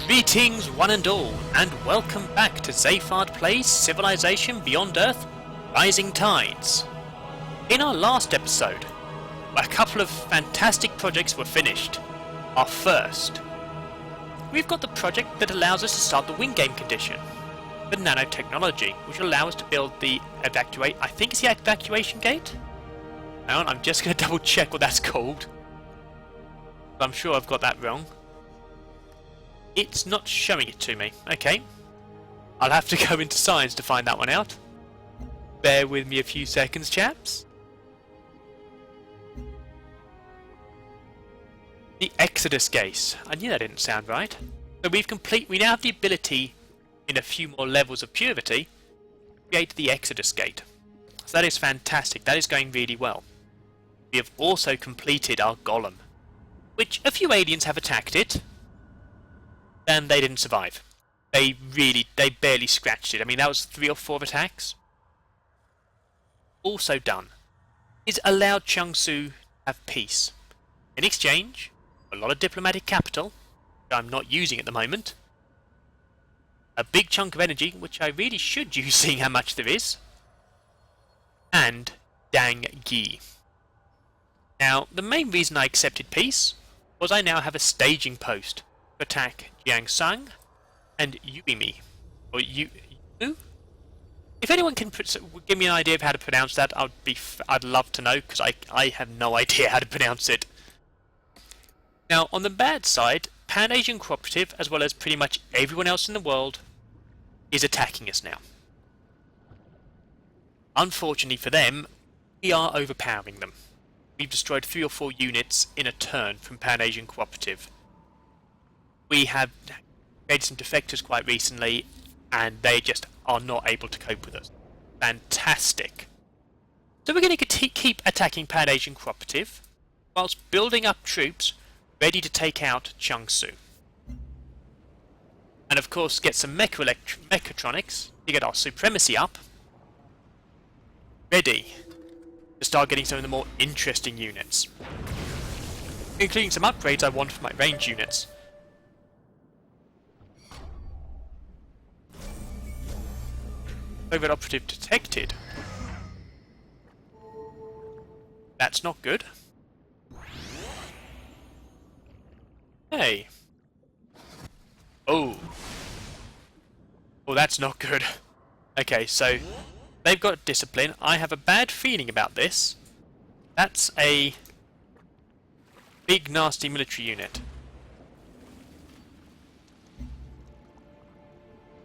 Greetings one and all, and welcome back to Zayfard Plays Civilization Beyond Earth Rising Tides. In our last episode, a couple of fantastic projects were finished. Our first, we've got the project that allows us to start the wing game condition, the nanotechnology, which will allow us to build the I think it's the evacuation gate? Hang on, I'm just going to double check what that's called. I'm sure I've got that wrong. It's not showing it to me. Okay. I'll have to go into science to find that one out. Bear with me a few seconds, chaps. The Exodus Gate. I knew that didn't sound right. So we now have the ability, in a few more levels of purity, to create the Exodus Gate. So that is fantastic. That is going really well. We have also completed our Golem, which a few aliens have attacked it. And they didn't survive. They barely scratched it. I mean, that was 3 or 4 attacks. Also done is allowed Changsu to have peace. In exchange, a lot of diplomatic capital, which I'm not using at the moment. A big chunk of energy, which I really should use seeing how much there is. And Dang Gi. Now, the main reason I accepted peace was I now have a staging post to attack Jiangsang and Yuimi. Or Yu? If anyone can give me an idea of how to pronounce that, I'd love to know, because I have no idea how to pronounce it. Now, on the bad side, Pan-Asian Cooperative, as well as pretty much everyone else in the world, is attacking us now. Unfortunately for them, we are overpowering them. We've destroyed 3 or 4 units in a turn from Pan-Asian Cooperative. We have created some defectors quite recently, and they just are not able to cope with us. Fantastic. So we're going to keep attacking Pan-Asian Cooperative, whilst building up troops ready to take out Changsu. And of course get some mechatronics to get our supremacy up, ready to start getting some of the more interesting units, including some upgrades I want for my range units. Covert operative detected. That's not good. Hey. Oh. Oh, that's not good. Okay, so they've got discipline. I have a bad feeling about this. That's a big, nasty military unit.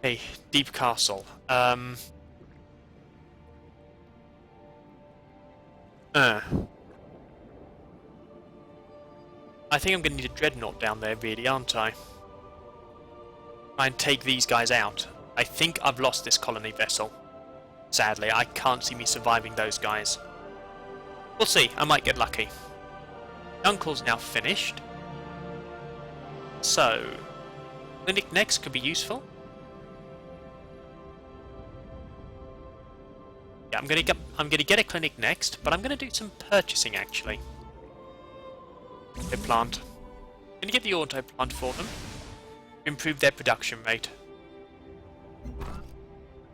Hey, deep castle. I think I'm going to need a dreadnought down there, really, aren't I? Try and take these guys out. I think I've lost this colony vessel. Sadly, I can't see me surviving those guys. We'll see, I might get lucky. Uncle's now finished. So, clinic next could be useful. Yeah, I'm gonna get a clinic next, but I'm gonna do some purchasing actually. Auto plant. I'm gonna get the auto plant for them. Improve their production rate.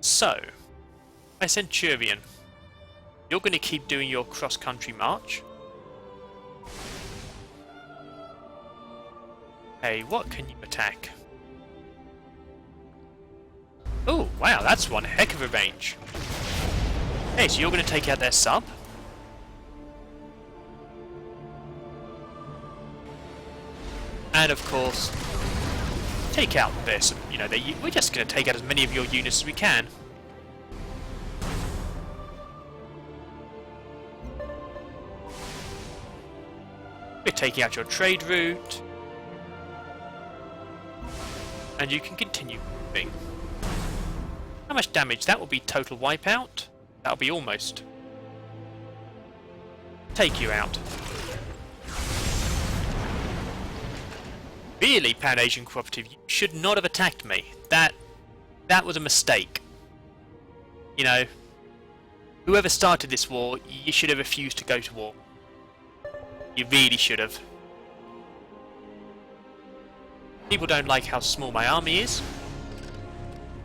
So, my Centurion, you're gonna keep doing your cross-country march. Hey, what can you attack? Oh, wow, that's one heck of a range. Hey, so you're going to take out their sub? And of course, take out this. You know, we're just going to take out as many of your units as we can. We're taking out your trade route. And you can continue moving. How much damage? That will be total wipeout. That'll be almost. Take you out. Really, Pan-Asian Cooperative, you should not have attacked me. That was a mistake. You know, whoever started this war, you should have refused to go to war. You really should have. People don't like how small my army is.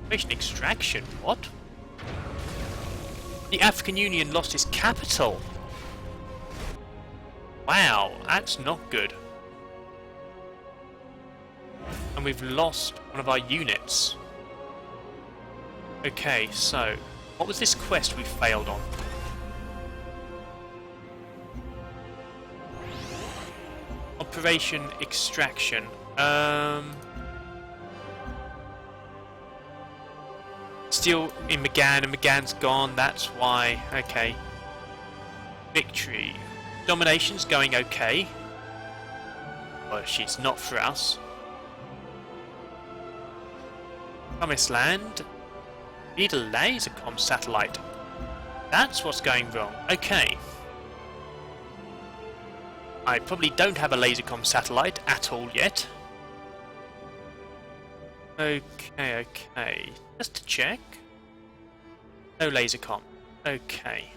Information extraction, what? The African Union lost its capital. Wow, that's not good. And we've lost one of our units. Okay, so what was this quest we failed on? Operation Extraction. Still in McGann, and McGann's gone, that's why. Okay. Victory. Domination's going okay. Well, she's not for us. Promised Land. Need a lasercom satellite. That's what's going wrong. Okay. I probably don't have a lasercom satellite at all yet. Okay. Just to check. No lasercom. Okay.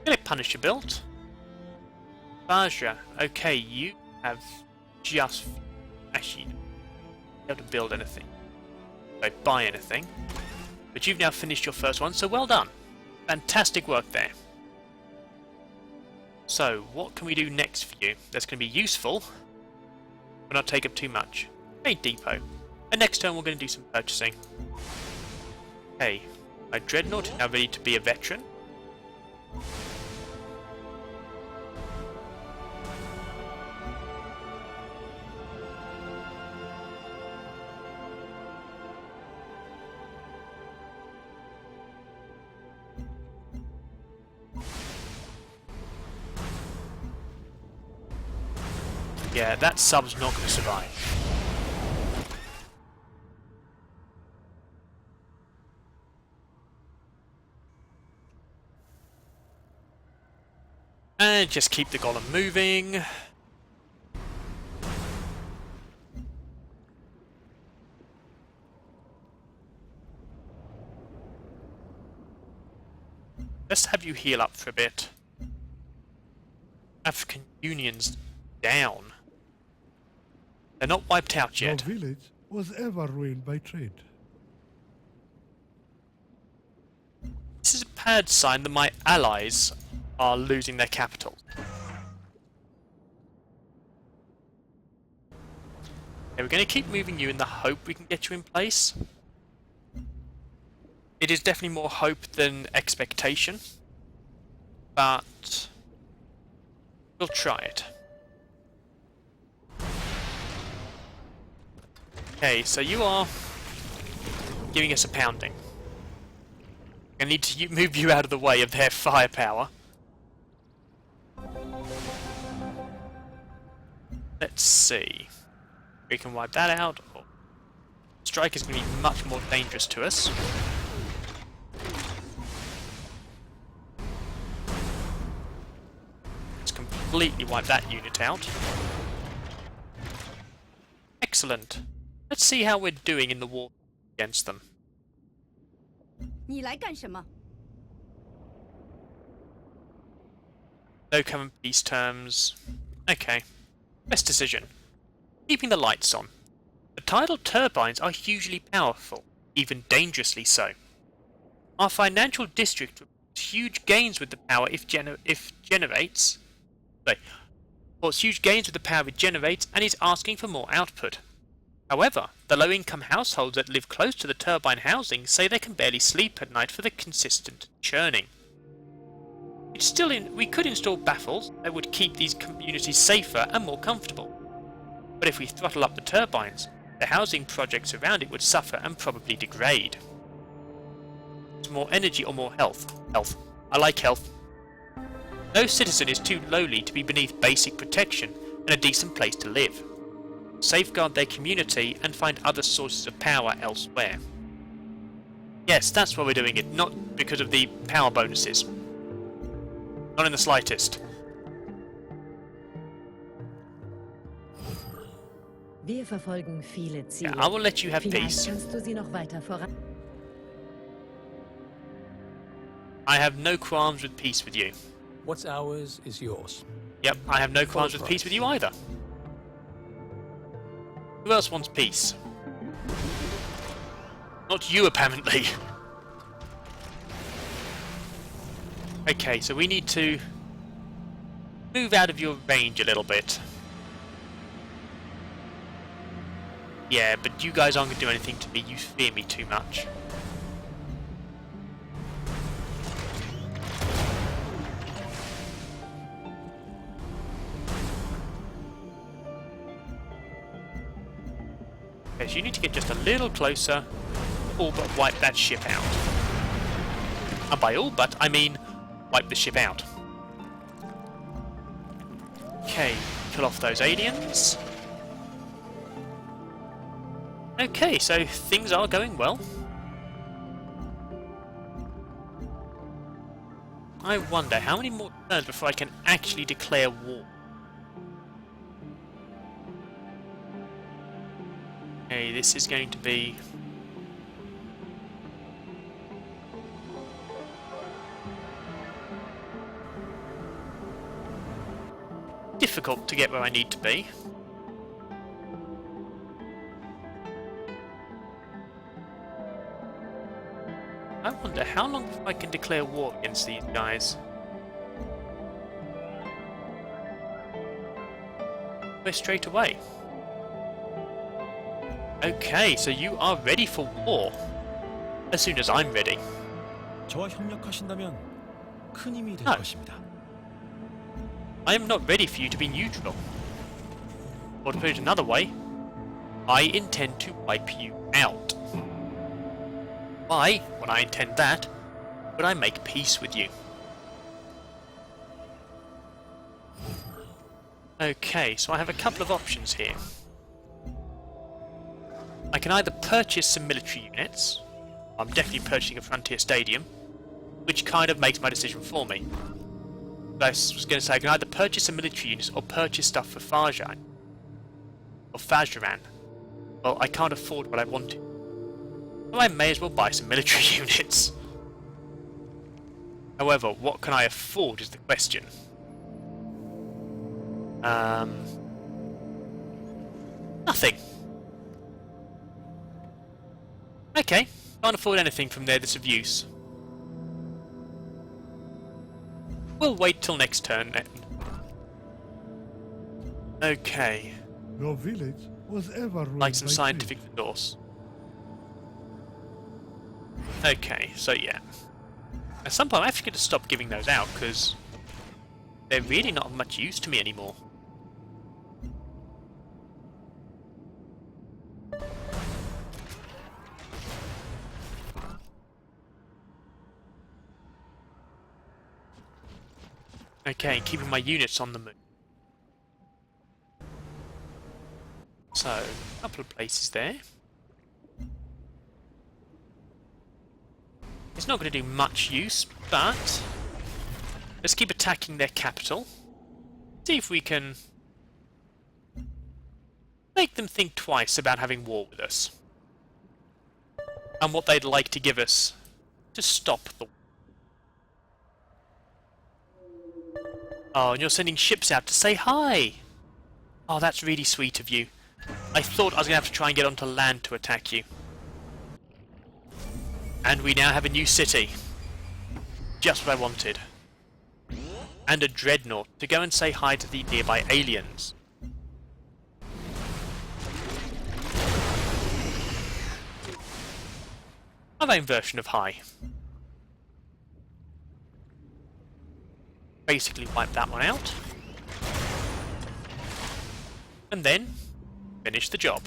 Philip Punisher built. Bajra. Okay, you have just actually not been able to build anything. Don't buy anything. But you've now finished your first one, so well done. Fantastic work there. So, what can we do next for you that's going to be useful, but not take up too much? A depot. And next turn we're going to do some purchasing. Okay, my Dreadnought is now ready to be a veteran. Yeah, that sub's not going to survive. And just keep the golem moving. Let's have you heal up for a bit. African Union's down. They're not wiped out yet. No village was ever ruined by trade. This is a bad sign that my allies are losing their capital. Okay, we're going to keep moving you in the hope we can get you in place. It is definitely more hope than expectation, but we'll try it. Okay, so you are giving us a pounding. I need to move you out of the way of their firepower. Let's see. We can wipe that out. Strike is going to be much more dangerous to us. Let's completely wipe that unit out. Excellent. Let's see how we're doing in the war against them. 你来干什么? No common peace terms. Okay. Best decision. Keeping the lights on. The tidal turbines are hugely powerful, even dangerously so. Our financial district reports huge gains with the power it generates, and is asking for more output. However, the low-income households that live close to the turbine housing say they can barely sleep at night for the consistent churning. We could install baffles that would keep these communities safer and more comfortable. But if we throttle up the turbines, the housing projects around it would suffer and probably degrade. More energy or more health? Health. I like health. No citizen is too lowly to be beneath basic protection and a decent place to live. Safeguard their community and find other sources of power elsewhere. Yes, that's why we're doing it, not because of the power bonuses. Not in the slightest. Wir verfolgen viele Ziele. Yeah, I will let you have Vielleicht peace. kannst du sie noch weiter voran. I have no qualms with peace with you. What's ours is yours. Yep, I have no qualms with peace with you either. Who else wants peace? Not you, apparently. Okay, so we need to move out of your range a little bit. Yeah, but you guys aren't going to do anything to me. You fear me too much. Okay, so you need to get just a little closer, all but wipe that ship out. And by all but, I mean wipe the ship out. Okay, kill off those aliens. Okay, so things are going well. I wonder how many more turns before I can actually declare war. Okay, this is going to be difficult to get where I need to be. I wonder how long before I can declare war against these guys. We're straight away. Okay, so you are ready for war. As soon as I'm ready. 저와 협력하신다면 큰 힘이 될 No. 것입니다. I am not ready for you to be neutral. Or to put it another way, I intend to wipe you out. Why, when I intend that, would I make peace with you? Okay, so I have a couple of options here. I can either purchase some military units. I'm definitely purchasing a frontier stadium, which kind of makes my decision for me. But I was going to say I can either purchase some military units or purchase stuff for Fajan. Or Fajran. Well, I can't afford what I wanted. So I may as well buy some military units. However, what can I afford is the question. Nothing. Okay, can't afford anything from there that's of use. We'll wait till next turn then. Okay, Your village was ever ruled like some by scientific trade. resource. Okay, so yeah. At some point I actually got to stop giving those out because they're really not of much use to me anymore. Okay, keeping my units on the move. So, a couple of places there. It's not going to do much use, but let's keep attacking their capital. See if we can make them think twice about having war with us. And what they'd like to give us to stop the war. Oh, and you're sending ships out to say hi! Oh, that's really sweet of you. I thought I was going to have to try and get onto land to attack you. And we now have a new city. Just what I wanted. And a dreadnought to go and say hi to the nearby aliens. My own version of hi. Basically wipe that one out. And then finish the job.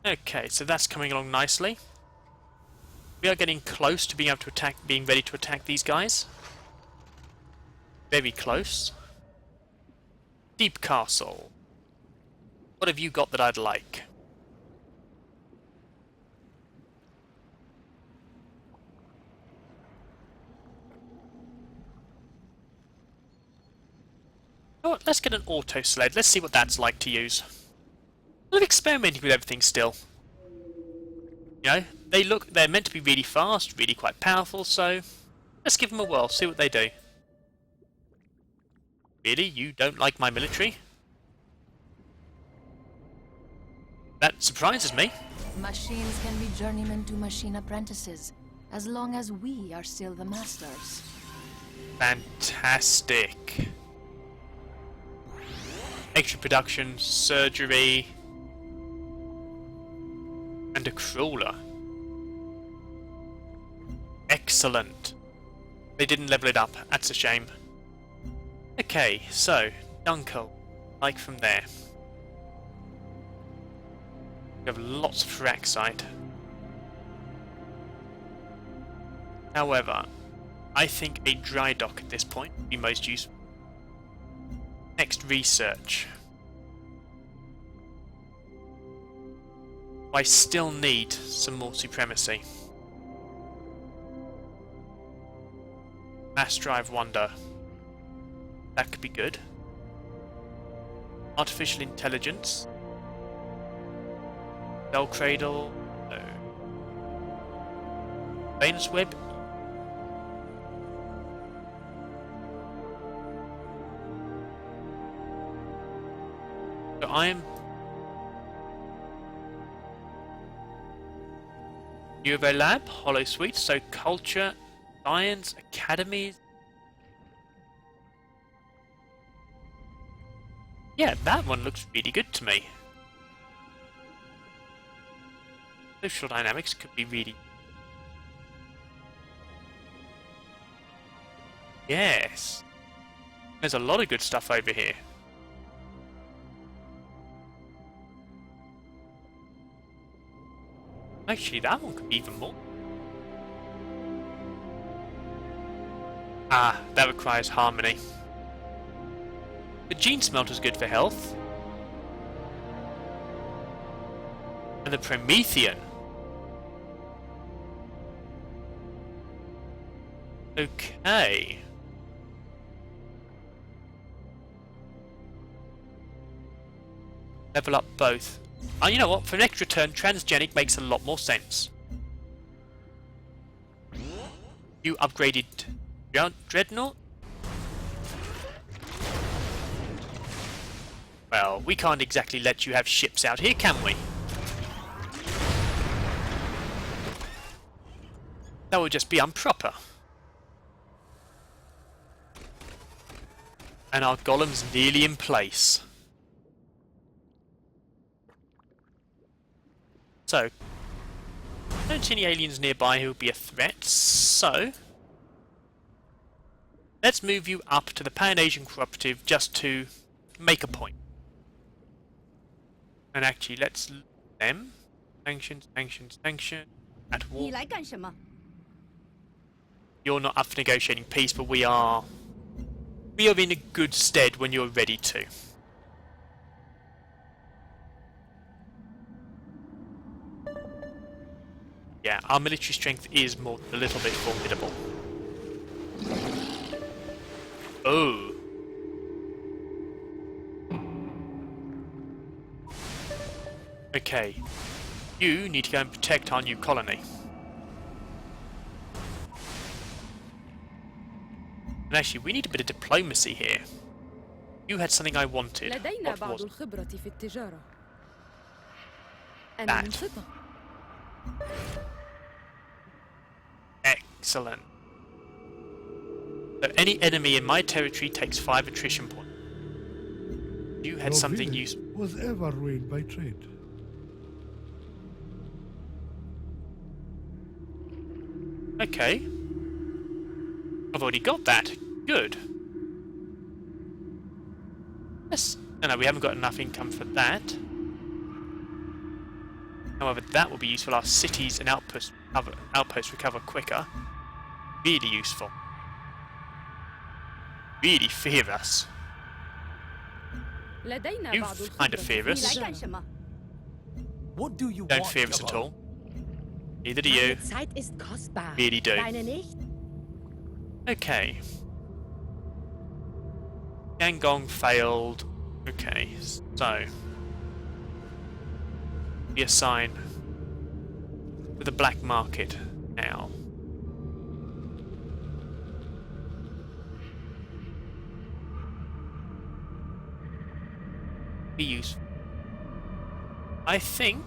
Okay, so that's coming along nicely. We are getting close to being able to attack, being ready to attack these guys. Very close. Deep Castle. What have you got that I'd like? You know what, let's get an auto sled. Let's see what that's like to use. I'm experimenting with everything still. You know, they're meant to be really fast, really quite powerful, so Let's give them a whirl, see what they do. Really? You don't like my military? That surprises me. Machines can be journeymen to machine apprentices, as long as we are still the masters. Fantastic. Extra production, surgery, and a crawler. Excellent. They didn't level it up, that's a shame. Okay, so, Dunkel, like from there. We have lots of Fraxite. However, I think a dry dock at this point would be most useful. Next, research. I still need some more supremacy. Mass drive wonder. That could be good. Artificial intelligence. Bell cradle. No. Venus web. So I am. UV lab, hollow suite, so culture, science, academies. Yeah, that one looks really good to me. Social dynamics could be really... Yes. There's a lot of good stuff over here. Actually, that one could be even more. Ah, that requires harmony. The gene smelter's good for health. And the Promethean. Okay. Level up both. You know what? For an extra turn, transgenic makes a lot more sense. You upgraded Dreadnought? Well, we can't exactly let you have ships out here, can we? That would just be improper. And our golem's nearly in place. So, I don't see any aliens nearby who would be a threat, so... Let's move you up to the Pan-Asian Cooperative just to make a point. And actually, let's them. Sanctions, sanctions, sanctions. At war. 你来干什么？ You're not up for negotiating peace, but we are in a good stead when you're ready to. Yeah, our military strength is a little bit formidable. Oh. Okay. You need to go and protect our new colony. And actually, we need a bit of diplomacy here. You had something I wanted. لدينا What بعض was it? الخبرة في التجارة. أنا That. منصتة. Excellent. So any enemy in my territory takes 5 attrition points. You had No something village useful. was ever ruined by trade. Okay. I've already got that. Good. Yes. No, we haven't got enough income for that. However, that will be useful. Our cities and outposts recover quicker. Really useful. Really fear us. لدينا You بعض kind of الخبرة fear في 你来 us. 干什么？ What do you Don't want, fear us at Jabba? all. Neither do you. Meine Zeit ist kostbar. Really do. Deine nicht? Okay. Gangong failed. Okay, so we assign to the black market now. be useful. I think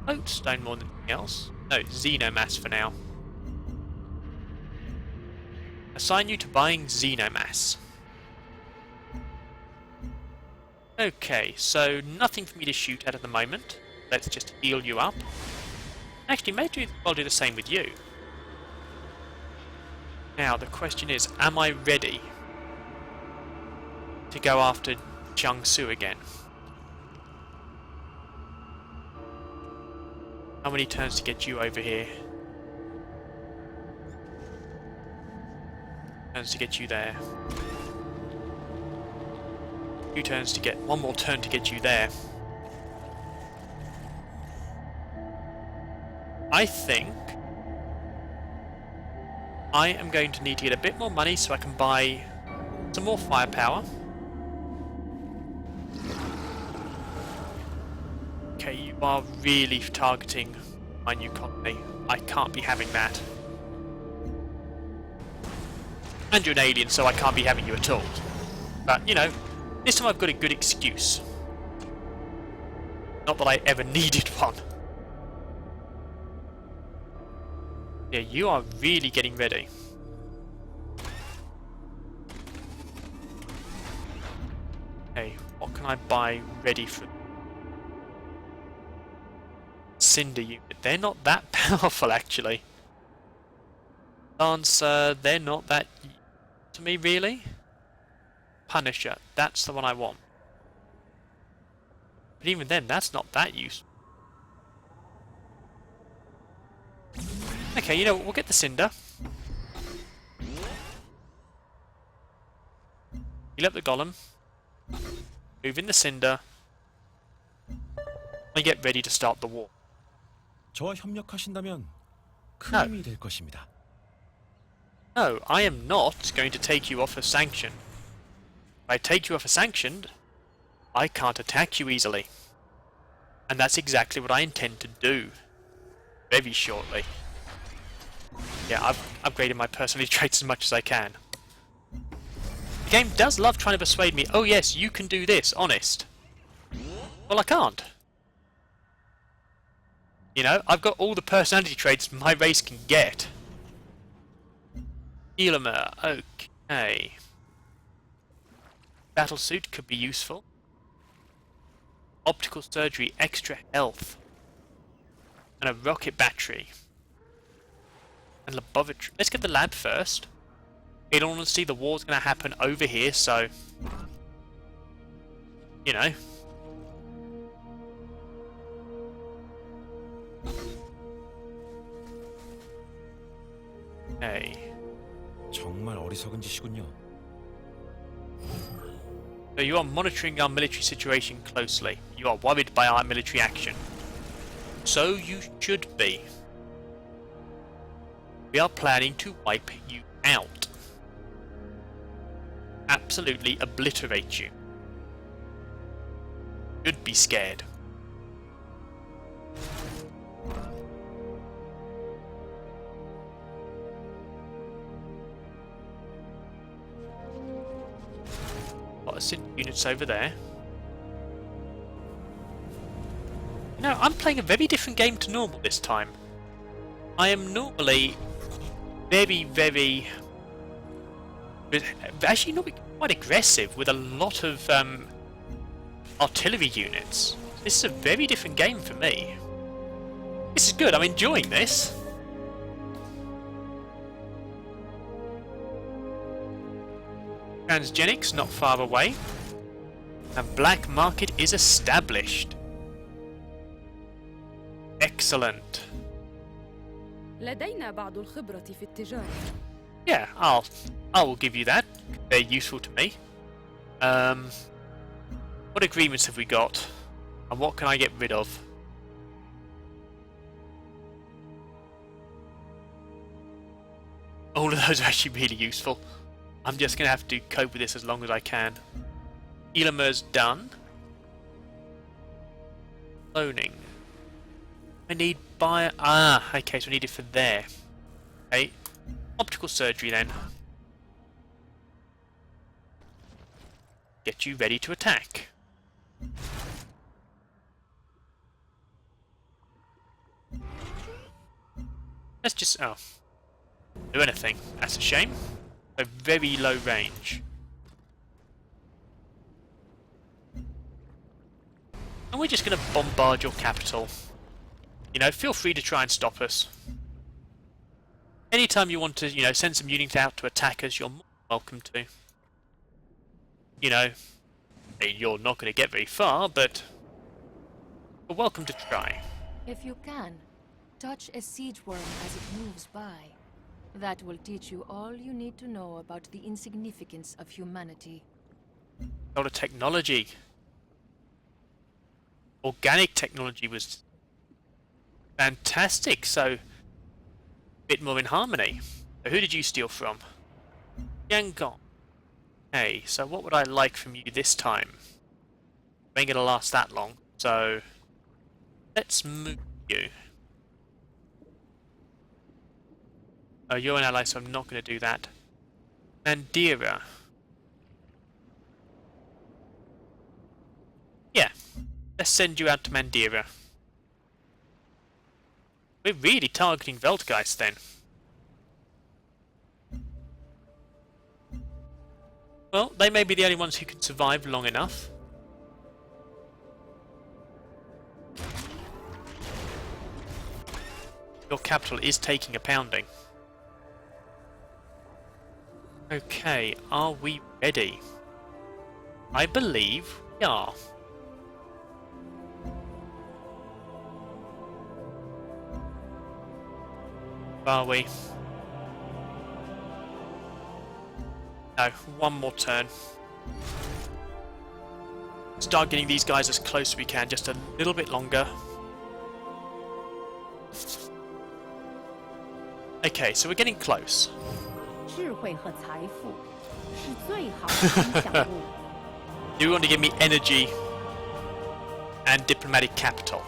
Oatstone more than anything else. No, Xenomass for now. Assign you to buying Xenomass. Okay, so nothing for me to shoot at the moment. Let's just heal you up. Actually, maybe I'll do the same with you. Now, the question is, am I ready to go after Jiangsu again? How many turns to get you over here? Turns to get you there. 2 turns to get... 1 more turn to get you there. I think I am going to need to get a bit more money so I can buy some more firepower. Okay, you are really targeting my new colony. I can't be having that. And you're an alien, so I can't be having you at all. But, you know, this time I've got a good excuse. Not that I ever needed one. Yeah, you are really getting ready. Hey, what can I buy ready for? Cinder unit. They're not that powerful, actually. Lancer, they're not that to me, really. Punisher, that's the one I want. But even then, that's not that useful. Okay, you know what, we'll get the Cinder. Heal up the Golem. Move in the Cinder. And get ready to start the war. 저와 협력하신다면 큰 힘이 될 것입니다. No, I am not going to take you off a sanction. If I take you off a sanction, I can't attack you easily. And that's exactly what I intend to do. Very shortly. Yeah, I've upgraded my personality traits as much as I can. The game does love trying to persuade me, oh yes, you can do this, honest. Well, I can't. You know, I've got all the personality traits my race can get. Elamer, okay. Battlesuit could be useful. Optical surgery, extra health. And a rocket battery. And laboratory. Let's get the lab first. In all honesty, the war's going to happen over here, so... You know. Okay. 정말 어리석은 짓이군요. So you are monitoring our military situation closely. You are worried by our military action. So you should be. We are planning to wipe you out. Absolutely obliterate you. Should be scared. Lot of synth units over there. No, I'm playing a very different game to normal this time. I am normally very actually not quite aggressive with a lot of artillery units. This is a very different game for me. This is good, I'm enjoying this. Transgenics not far away. A black market is established. Excellent. لدينا بعض الخبرة في التجارة. Yeah, I will give you that. They're useful to me. What agreements have we got? And what can I get rid of? All of those are actually really useful. I'm just going to have to cope with this as long as I can. Elamer's done. Cloning. I need bio... Ah, okay, so I need it for there. Okay. Optical surgery then. Get you ready to attack. Let's just... oh. Do anything. That's a shame. A very low range. And we're just going to bombard your capital. You know, feel free to try and stop us. Anytime you want to, you know, send some units out to attack us, you're more than welcome to. You know, I mean, you're not going to get very far, but you're welcome to try. If you can, touch a siege worm as it moves by. That will teach you all you need to know about the insignificance of humanity. A lot of technology. Organic technology was fantastic, so a bit more in harmony. So who did you steal from? Yangon. Hey, so what would I like from you this time? Ain't gonna last that long, so let's move you. Oh, you're an ally, so I'm not gonna do that. Mandira. Yeah, let's send you out to Mandira. We're really targeting Veltgeist then. Well, they may be the only ones who can survive long enough. Your capital is taking a pounding. Okay, are we ready? I believe we are. Are we? No, one more turn. Start getting these guys as close as we can, just a little bit longer. Okay, so we're getting close. 智慧和财富是最好的分享物。 You want to give me energy and diplomatic capital.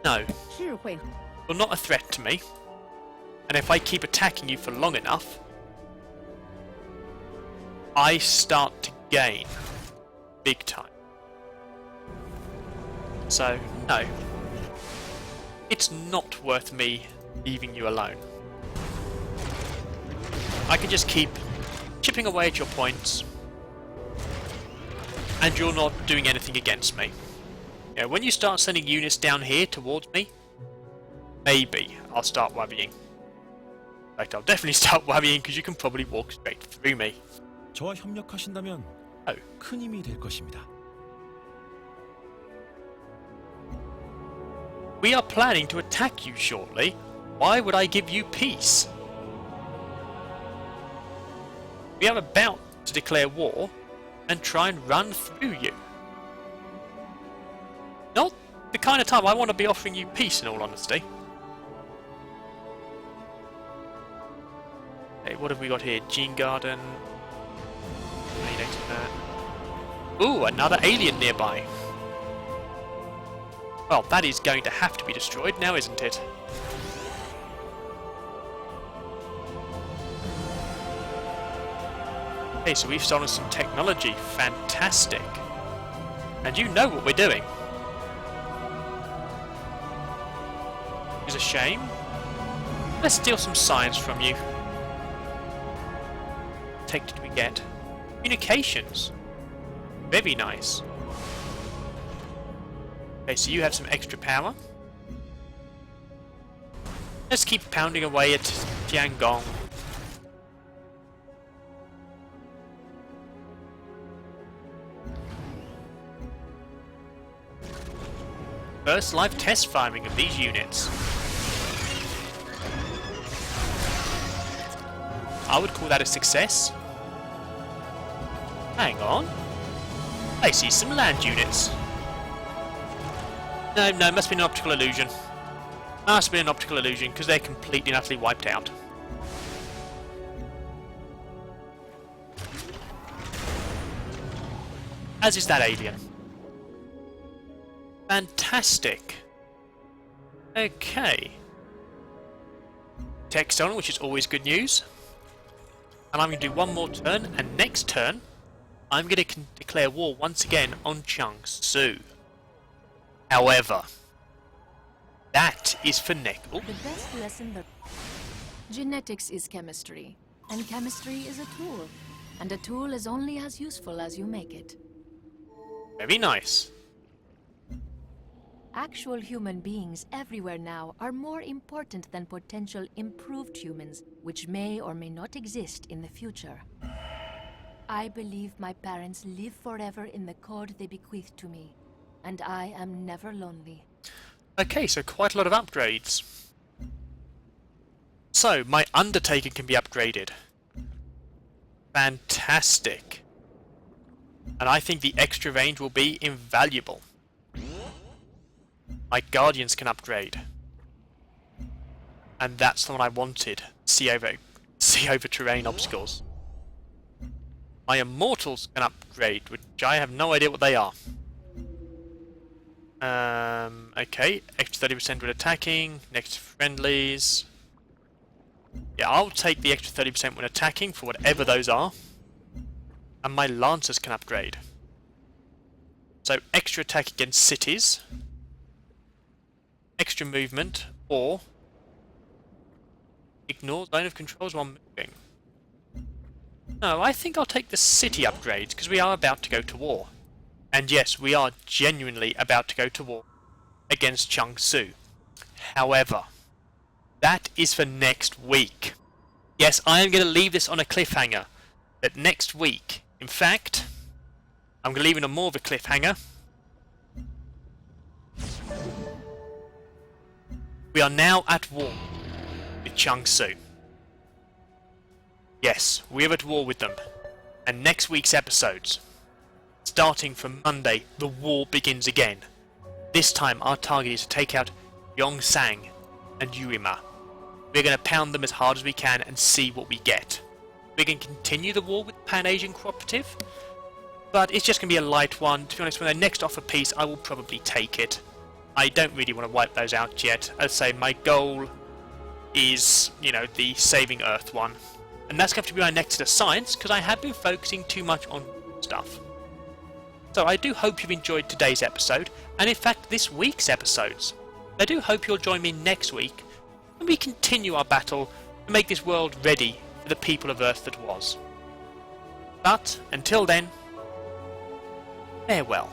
No, 智慧 you're not a threat to me. And if I keep attacking you for long enough, I start to gain big time. So, no. It's not worth me leaving you alone. I can just keep chipping away at your points, and you're not doing anything against me. Yeah, when you start sending units down here towards me, maybe I'll start worrying. In fact, I'll definitely start worrying because you can probably walk straight through me. 저와 협력하신다면 Oh. 큰 힘이 될 것입니다. We are planning to attack you shortly. Why would I give you peace? We are about to declare war and try and run through you. Not the kind of time I want to be offering you peace, in all honesty. Hey, what have we got here? Gene Garden. Next to that. Ooh, another alien nearby. Well, that is going to have to be destroyed now, isn't it? Okay, so we've stolen some technology. Fantastic. And you know what we're doing. It's a shame. Let's steal some science from you. What tech did we get? Communications. Very nice. Okay, so you have some extra power. Let's keep pounding away at Tiangong. First live test firing of these units. I would call that a success. Hang on. I see some land units. No, must be an optical illusion. Must be an optical illusion, because they're completely and utterly wiped out. As is that alien. Fantastic. Okay. Tech stolen, which is always good news. And I'm going to do one more turn, and next turn, I'm going to declare war once again on Changsu. However, that is for next. The best lesson that genetics is chemistry, and chemistry is a tool, and a tool is only as useful as you make it. Very nice. Actual human beings everywhere now are more important than potential improved humans, which may or may not exist in the future. I believe my parents live forever in the code they bequeathed to me, and I am never lonely. Okay, so quite a lot of upgrades. So, my Undertaker can be upgraded. Fantastic. And I think the extra range will be invaluable. My Guardians can upgrade. And that's the one I wanted. See over terrain obstacles. My Immortals can upgrade, which I have no idea what they are. Okay, extra 30% when attacking, next to friendlies. Yeah, I'll take the extra 30% when attacking for whatever those are. And my Lancers can upgrade. So, extra attack against cities. Extra movement, or ignore zone of controls while moving. No, I think I'll take the city upgrades, because we are about to go to war. And yes, we are genuinely about to go to war against Changsu. However, that is for next week. Yes, I am going to leave this on a cliffhanger. That next week, in fact, I'm going to leave it on more of a cliffhanger. We are now at war with Changsu. Yes, we are at war with them. And next week's episodes, starting from Monday, the war begins again. This time our target is to take out Yongsan and Yurima. We're going to pound them as hard as we can and see what we get. We're going to continue the war with Pan-Asian Cooperative, but it's just going to be a light one. To be honest, when they next offer peace, I will probably take it. I don't really want to wipe those out yet. As I say, my goal is, the Saving Earth one. And that's going to be my next to science, because I have been focusing too much on stuff. So I do hope you've enjoyed today's episode, and in fact this week's episodes. I do hope you'll join me next week, when we continue our battle to make this world ready for the people of Earth that was. But, until then, farewell.